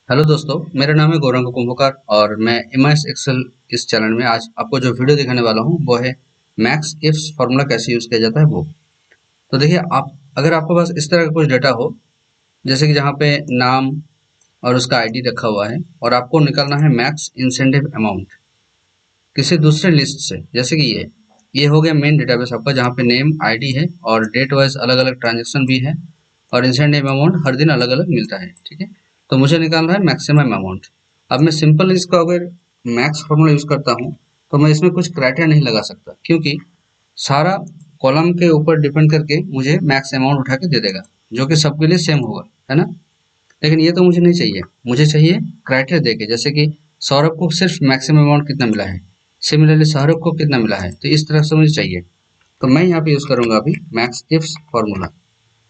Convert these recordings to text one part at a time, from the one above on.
Hello दोस्तों, मेरा नाम है गौरंग कुंभकार और मैं एमएस एक्सेल इस चैनल में आज आपको जो वीडियो दिखाने वाला हूँ वो है मैक्स इफ्स फार्मूला कैसे यूज़ किया जाता है वो। तो देखिए, आप अगर आपके पास इस तरह का कुछ डेटा हो, जैसे कि जहाँ पे नाम और उसका आईडी रखा हुआ है और आपको निकालना है मैक्स इंसेंटिव अमाउंट किसी दूसरे लिस्ट से, जैसे कि ये हो गया मेन डेटाबेस आपका, जहाँ पे नेम आईडी है और डेट वाइज अलग अलग ट्रांजेक्शन भी है और इंसेंटिव अमाउंट हर दिन अलग अलग मिलता है। ठीक है, तो मुझे निकालना है मैक्सिमम अमाउंट। अब मैं सिंपल इसका अगर मैक्स फॉर्मूला यूज करता हूँ तो मैं इसमें कुछ क्राइटेरिया नहीं लगा सकता, क्योंकि सारा कॉलम के ऊपर डिपेंड करके मुझे मैक्स अमाउंट उठा के दे देगा, जो कि सबके लिए सेम होगा, है ना। लेकिन ये तो मुझे नहीं चाहिए, मुझे चाहिए क्राइटेरिया देके, जैसे कि सौरभ को सिर्फ मैक्सिमम अमाउंट कितना मिला है, सिमिलरली सौरभ को कितना मिला है, तो इस तरह से मुझे चाहिए। तो मैं यहाँ पे यूज करूंगा अभी मैक्स इफ्स फॉर्मूला।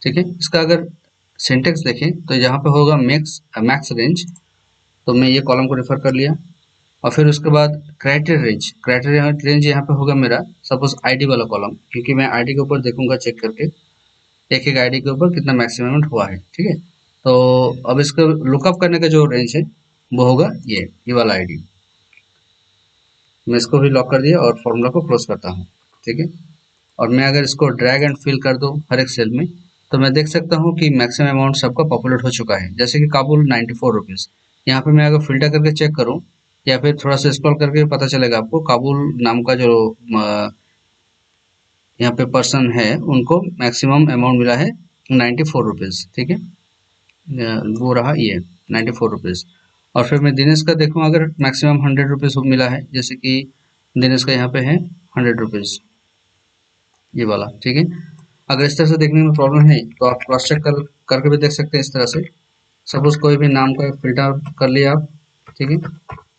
ठीक है, इसका अगर सिंटेक्स देखें तो यहाँ पे होगा मैक्स मैक्स रेंज, तो मैं ये कॉलम को रेफर कर लिया और फिर उसके बाद क्राइटेरिया रेंज यहाँ पे होगा मेरा सपोज आईडी वाला कॉलम, क्योंकि मैं आईडी के ऊपर देखूंगा चेक करके एक एक आईडी के ऊपर कितना मैक्सिमम हुआ है। ठीक है, तो अब इसको लुकअप करने का जो रेंज है वो होगा ये वाला आईडी। मैं इसको भी लॉक कर दिया और फॉर्मूला को क्लोज करता हूँ। ठीक है, और मैं अगर इसको ड्रैग एंड फिल कर दूँ हर एक सेल में, तो मैं देख सकता हूँ कि मैक्सिमम अमाउंट सबका पॉपुलेट हो चुका है, जैसे कि काबुल 94 रुपीज़। यहाँ पे मैं अगर फिल्टर करके चेक करूँ या फिर थोड़ा सा स्क्रॉल करके पता चलेगा आपको, काबुल नाम का जो यहाँ पे पर्सन है उनको मैक्सिमम अमाउंट मिला है 94 रुपीज़। ठीक है, वो रहा ये 94 रुपीज़। और फिर मैं दिनेश का देखूँ, अगर मैक्सिमम 100 रुपीज़ मिला है, जैसे कि दिनेश का यहाँ पे है 100 रुपीज़, ये वाला। ठीक है, अगर इस तरह से देखने में प्रॉब्लम है तो आप क्रॉस चेक करके भी देख सकते हैं इस तरह से। सपोज कोई भी नाम का फिल्टर कर लिया आप। ठीक है,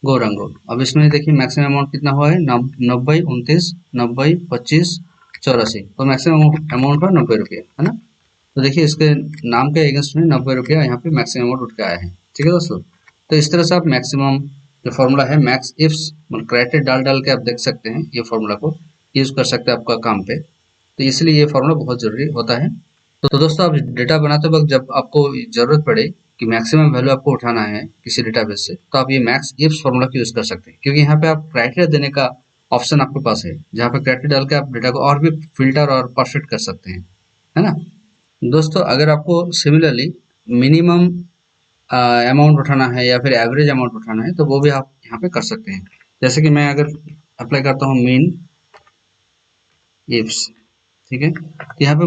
गौरंगो। अब इसमें देखिए मैक्सिमम अमाउंट कितना हुआ है, 90, 29, 90, 25, 84, तो मैक्सिमम अमाउंट हुआ 90 रुपये, है ना। तो देखिए इसके नाम के अगेंस्ट में 90 रुपया यहाँ पे मैक्सिमम अमाउंट उठ के आया है। ठीक है दोस्तों, तो इस तरह से आप मैक्सिमम जो फॉर्मूला है मैक्स इफ्स क्राइटेरिया डाल डाल के आप देख सकते हैं, ये फॉर्मूला को यूज कर सकते हैं आपका काम पे। तो इसलिए ये फॉर्मूला बहुत जरूरी होता है। तो दोस्तों, आप डेटा बनाते वक्त जब आपको जरूरत पड़े कि मैक्सिमम वैल्यू आपको उठाना है किसी डेटाबेस से, तो आप ये मैक्स इफ्स फॉर्मूला को यूज कर सकते हैं, क्योंकि यहाँ पे आप क्राइटेरिया देने का ऑप्शन आपके पास है, जहाँ पे क्राइटेरिया डाल के आप डेटा को और भी फिल्टर और परफेक्ट कर सकते हैं, है ना। दोस्तों, अगर आपको सिमिलरली मिनिमम अमाउंट उठाना है या फिर एवरेज अमाउंट उठाना है, तो वो भी आप यहाँ पे कर सकते हैं। जैसे कि मैं अगर अप्लाई करता हूँ मीन इफ्स। ठीक है, तो यहाँ पे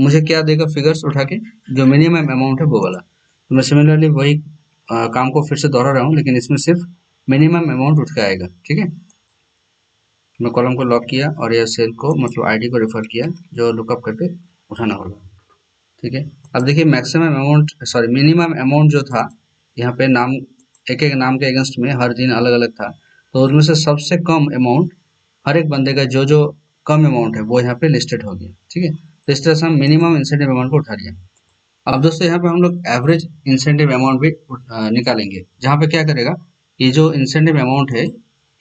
मुझे क्या देगा, फिगर्स उठा के जो मिनिमम अमाउंट है वो वाला। तो मैं सिमिलरली वही काम को फिर से दोहरा रहा हूँ, लेकिन इसमें सिर्फ मिनिमम अमाउंट उठ के आएगा। ठीक है, मैं कॉलम को लॉक किया और यह सेल को मतलब आईडी को रेफर किया जो लुकअप करके उठाना होगा। ठीक है, अब देखिए maximum amount sorry minimum amount जो था यहाँ पे नाम एक एक नाम के अगेंस्ट में हर दिन अलग अलग था, तो उसमें से सबसे कम अमाउंट हर एक बंदे का जो जो कम अमाउंट है वो यहाँ पे लिस्टेड हो गया। ठीक है, तो इस तरह से हम मिनिमम इंसेंटिव अमाउंट को उठा लिया। अब दोस्तों, यहाँ पे हम लोग एवरेज इंसेंटिव अमाउंट भी निकालेंगे, जहाँ पे क्या करेगा, ये जो इंसेंटिव अमाउंट है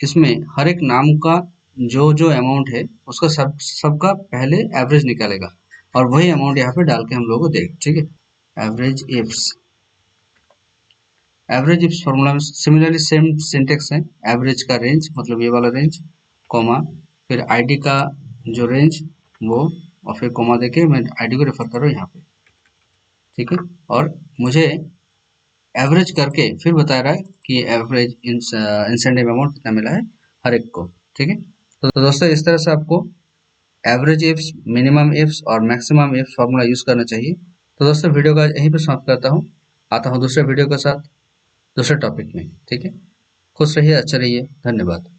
इसमें हर एक नाम का जो जो अमाउंट है उसका सबका पहले एवरेज निकालेगा और वही अमाउंट यहाँ पे डाल के हम लोग को देगा। ठीक है, एवरेज इफ्स फॉर्मूला में सिमिलरली सेम सिंटेक्स है, एवरेज का रेंज मतलब ये वाला रेंज, कॉमा, फिर आईडी का जो रेंज वो, और फिर कॉमा देके मैं आईडी को रेफर कर रहा हूँ यहाँ पे। ठीक है, और मुझे एवरेज करके फिर बता रहा है कि एवरेज इंसेंटिव अमाउंट कितना मिला है हर एक को। ठीक है, तो दोस्तों इस तरह से आपको एवरेज इफ्स, मिनिमम इफ्स और मैक्सिमम इफ्स फार्मूला यूज करना चाहिए। तो दोस्तों, वीडियो का यहीं पर समाप्त करता हूँ, आता हूँ दूसरे वीडियो के साथ दूसरे टॉपिक में। ठीक है, खुश रहिए, अच्छा रहिए, धन्यवाद।